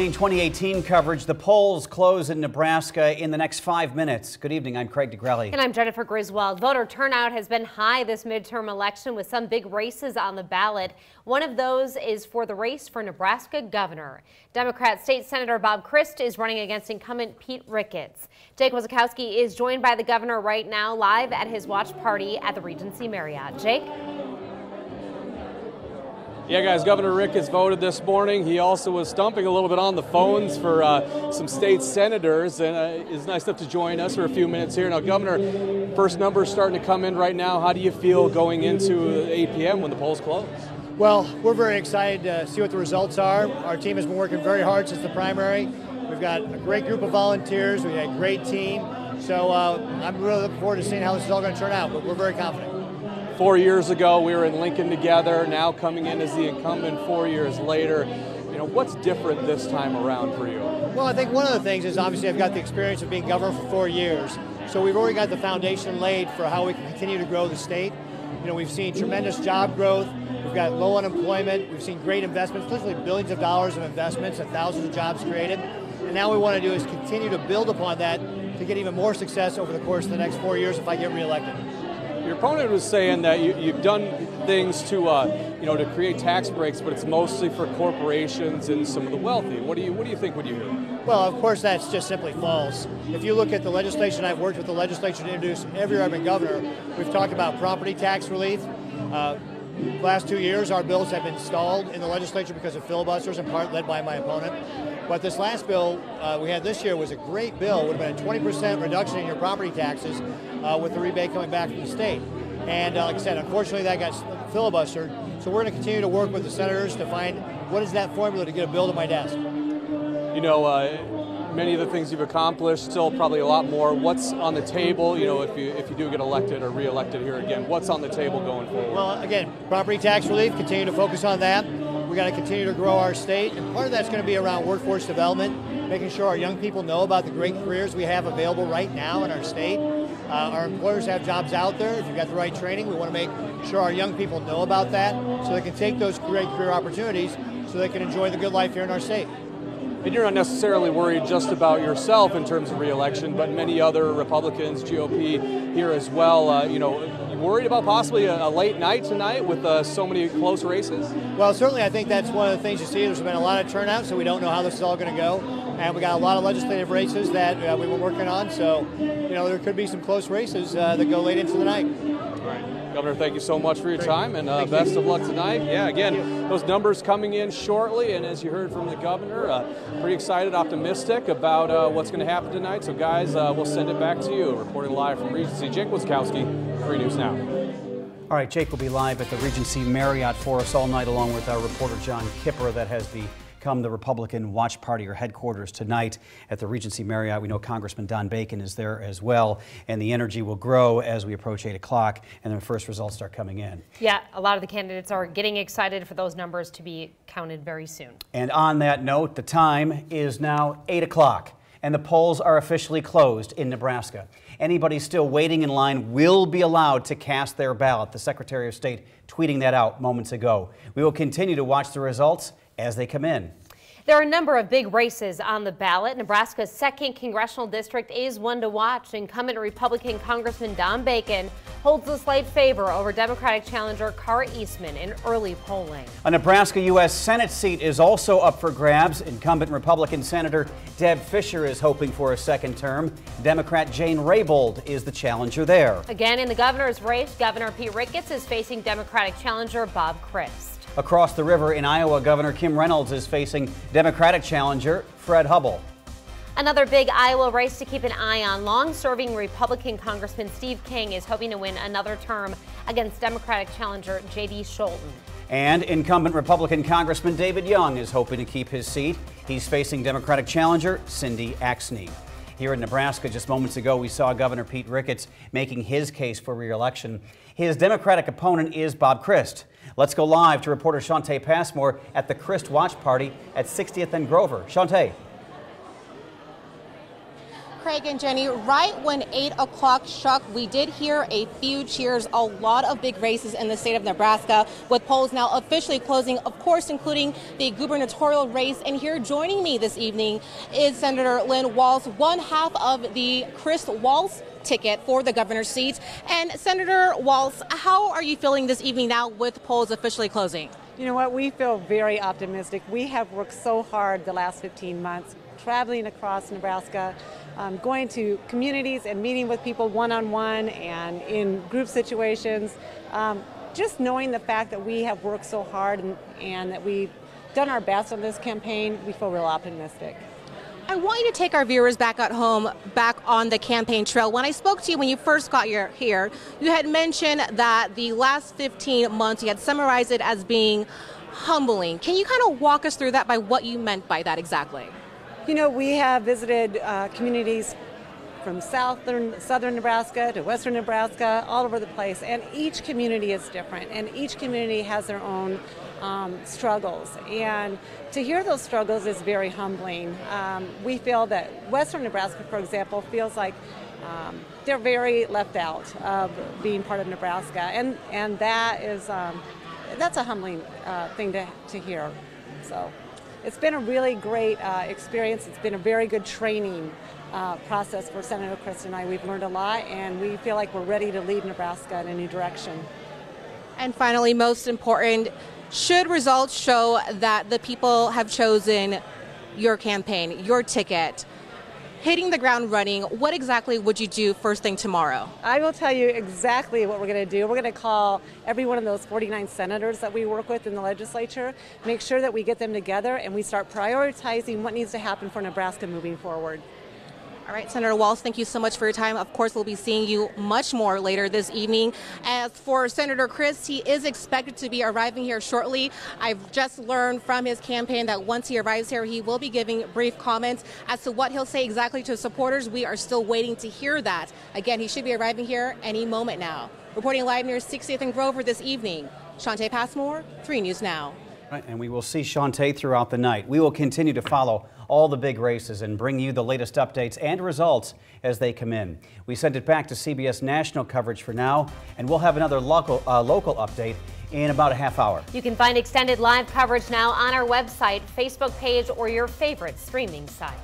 2018 coverage. The polls close in Nebraska in the next 5 minutes. Good evening. I'm Craig DeGrelli. And I'm Jennifer Griswold. Voter turnout has been high this midterm election with some big races on the ballot. One of those is for the race for Nebraska governor. Democrat State Senator Bob Krist is running against incumbent Pete Ricketts. Jake Wazikowski is joined by the governor right now live at his watch party at the Regency Marriott. Jake? Yeah, guys, Governor Ricketts voted this morning. He also was stumping a little bit on the phones for some state senators, and is nice enough to join us for a few minutes here. Now, Governor, first numbers starting to come in right now. How do you feel going into 8 p.m. when the polls close? Well, we're very excited to see what the results are. Our team has been working very hard since the primary. We've got a great group of volunteers. We've got a great team. So I'm really looking forward to seeing how this is all going to turn out, but we're very confident. 4 years ago, we were in Lincoln together, now coming in as the incumbent 4 years later. You know, what's different this time around for you? Well, I think one of the things is obviously I've got the experience of being governor for 4 years. So we've already got the foundation laid for how we can continue to grow the state. You know, we've seen tremendous job growth. We've got low unemployment. We've seen great investments, literally billions of dollars of investments and thousands of jobs created. And now what we want to do is continue to build upon that to get even more success over the course of the next 4 years if I get reelected. Your opponent was saying that you've done things to, to create tax breaks, but it's mostly for corporations and some of the wealthy. What do you think when you hear that? Well, of course, that's just simply false. If you look at the legislation, I've worked with the legislature to introduce every year I've been governor. We've talked about property tax relief. Last 2 years, our bills have been stalled in the legislature because of filibusters, in part led by my opponent. But this last bill we had this year was a great bill. It would have been a 20% reduction in your property taxes with the rebate coming back from the state. And like I said, unfortunately, that got filibustered. So we're going to continue to work with the senators to find what is that formula to get a bill to my desk. You know, many of the things you've accomplished, still probably a lot more. What's on the table, you know, if you do get elected or re-elected here again, what's on the table going forward? Well, again, property tax relief, continue to focus on that. We got to continue to grow our state, and part of that's going to be around workforce development, making sure our young people know about the great careers we have available right now in our state. Our employers have jobs out there. If you've got the right training, we want to make sure our young people know about that so they can take those great career opportunities so they can enjoy the good life here in our state. And you're not necessarily worried just about yourself in terms of re-election, but many other Republicans, GOP here as well. You worried about possibly a late night tonight with so many close races? Well, certainly I think that's one of the things you see. There's been a lot of turnout, so we don't know how this is all going to go. And we got a lot of legislative races that we've been working on, so there could be some close races that go late into the night. All right. Governor, thank you so much for your time, and best of luck tonight. Yeah, again, those numbers coming in shortly, and as you heard from the governor, pretty excited, optimistic about what's going to happen tonight. So, guys, we'll send it back to you. Reporting live from Regency, Jake Wazikowski, 3 News Now. All right, Jake will be live at the Regency Marriott for us all night, along with our reporter John Kipper, that has become the Republican watch party or headquarters tonight at the Regency Marriott. We know Congressman Don Bacon is there as well, and the energy will grow as we approach 8 o'clock and the first results start coming in. Yeah, a lot of the candidates are getting excited for those numbers to be counted very soon. And on that note, the time is now 8 o'clock. And the polls are officially closed in Nebraska. Anybody still waiting in line will be allowed to cast their ballot. The Secretary of State tweeting that out moments ago. We will continue to watch the results as they come in. There are a number of big races on the ballot. Nebraska's 2nd congressional district is one to watch. Incumbent Republican Congressman Don Bacon holds a slight favor over Democratic challenger Kara Eastman in early polling. A Nebraska U.S. Senate seat is also up for grabs. Incumbent Republican Senator Deb Fischer is hoping for a second term. Democrat Jane Raybould is the challenger there. Again, in the governor's race, Governor Pete Ricketts is facing Democratic challenger Bob Krist. Across the river in Iowa, Governor Kim Reynolds is facing Democratic challenger Fred Hubbell. Another big Iowa race to keep an eye on. Long-serving Republican Congressman Steve King is hoping to win another term against Democratic challenger J.D. Scholten. And incumbent Republican Congressman David Young is hoping to keep his seat. He's facing Democratic challenger Cindy Axne. Here in Nebraska, just moments ago, we saw Governor Pete Ricketts making his case for re-election. His Democratic opponent is Bob Krist. Let's go live to reporter Shante Passmore at the Krist Watch Party at 60th and Grover. Shante. Craig and Jenny, right when 8 o'clock struck, we did hear a few cheers, a lot of big races in the state of Nebraska, with polls now officially closing, of course, including the gubernatorial race. And here joining me this evening is Senator Lynn Walz, one half of the Chris Walz ticket for the governor's seat. And Senator Walz, how are you feeling this evening now with polls officially closing? You know what, we feel very optimistic. We have worked so hard the last 15 months, traveling across Nebraska, going to communities and meeting with people one-on-one and in group situations. Just knowing the fact that we have worked so hard and that we've done our best on this campaign, we feel real optimistic. I want you to take our viewers back at home, back on the campaign trail. When I spoke to you when you first got here, you had mentioned that the last 15 months, you had summarized it as being humbling. Can you kind of walk us through that by what you meant by that exactly? You know, we have visited communities from southern Nebraska to western Nebraska, all over the place, and each community is different, and each community has their own struggles, and to hear those struggles is very humbling. We feel that western Nebraska, for example, feels like they're very left out of being part of Nebraska, and that is that's a humbling thing to hear. So it's been a really great experience. It's been a very good training process for Senator Crist and I. We've learned a lot, and we feel like we're ready to lead Nebraska in a new direction. And finally, most important, should results show that the people have chosen your campaign, your ticket, hitting the ground running, what exactly would you do first thing tomorrow? I will tell you exactly what we're going to do. We're going to call every one of those 49 senators that we work with in the legislature, make sure that we get them together and we start prioritizing what needs to happen for Nebraska moving forward. All right, Senator Walz, thank you so much for your time. Of course, we'll be seeing you much more later this evening. As for Senator Crist, he is expected to be arriving here shortly. I've just learned from his campaign that once he arrives here, he will be giving brief comments as to what he'll say exactly to supporters. We are still waiting to hear that. Again, he should be arriving here any moment now. Reporting live near 60th and Grover this evening, Shantae Passmore, 3 News Now. Right, and we will see Shantae throughout the night. We will continue to follow all the big races and bring you the latest updates and results as they come in. We send it back to CBS National coverage for now, and we'll have another local update in about a half hour. You can find extended live coverage now on our website, Facebook page, or your favorite streaming site.